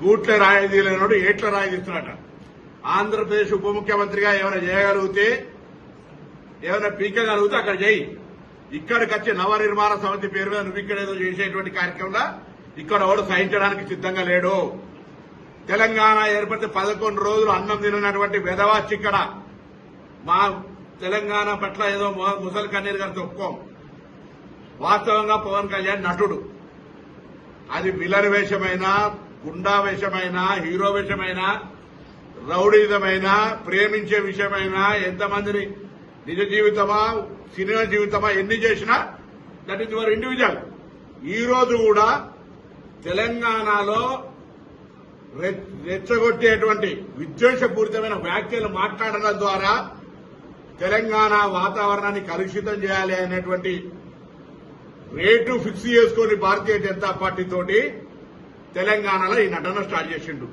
గూట్ల రాయి తీయలేనోడు ఏట్ల రాయి తీస్తున్నట. ఆంధ్రప్రదేశ్ ఉప ముఖ్యమంత్రిగా ఏమైనా చేయగలిగితే, ఏమైనా పీకగలిగితే అక్కడ చేయి. ఇక్కడికి వచ్చే నవనిర్మాణ సమితి పేరు మీద నువ్వు ఇక్కడ ఏదో చేసేటువంటి కార్యక్రమంలో ఇక్కడ ఎవడు సహించడానికి సిద్ధంగా లేడు. తెలంగాణ ఏర్పడితే 11 రోజులు అన్నం తినటువంటి వెధవాచి ఇక్కడ మా తెలంగాణ పట్ల ఏదో ముసలి కన్నీరు గారు చెప్పుకోం. వాస్తవంగా పవన్ కళ్యాణ్ నటుడు. అది విలన్ వేషమైనా, గుండా వేషమైనా, హీరో వేషమైనా, రౌడీజమైనా, ప్రేమించే విషయమైనా, ఎంతమందిని నిజ జీవితమా సినిమా జీవితమా ఎన్ని చేసినా దట్ ఈస్ యువర్ ఇండివిజువల్. ఈ రోజు కూడా తెలంగాణలో రెచ్చగొట్టేటువంటి విద్వేషపూరితమైన వ్యాఖ్యలు మాట్లాడడం ద్వారా తెలంగాణ వాతావరణాన్ని కలుషితం చేయాలి అనేటువంటి రేటు ఫిక్స్ చేసుకుని భారతీయ జనతా పార్టీ తోటి తెలంగాణలో ఈ నటన స్టార్ట్ చేసిండు.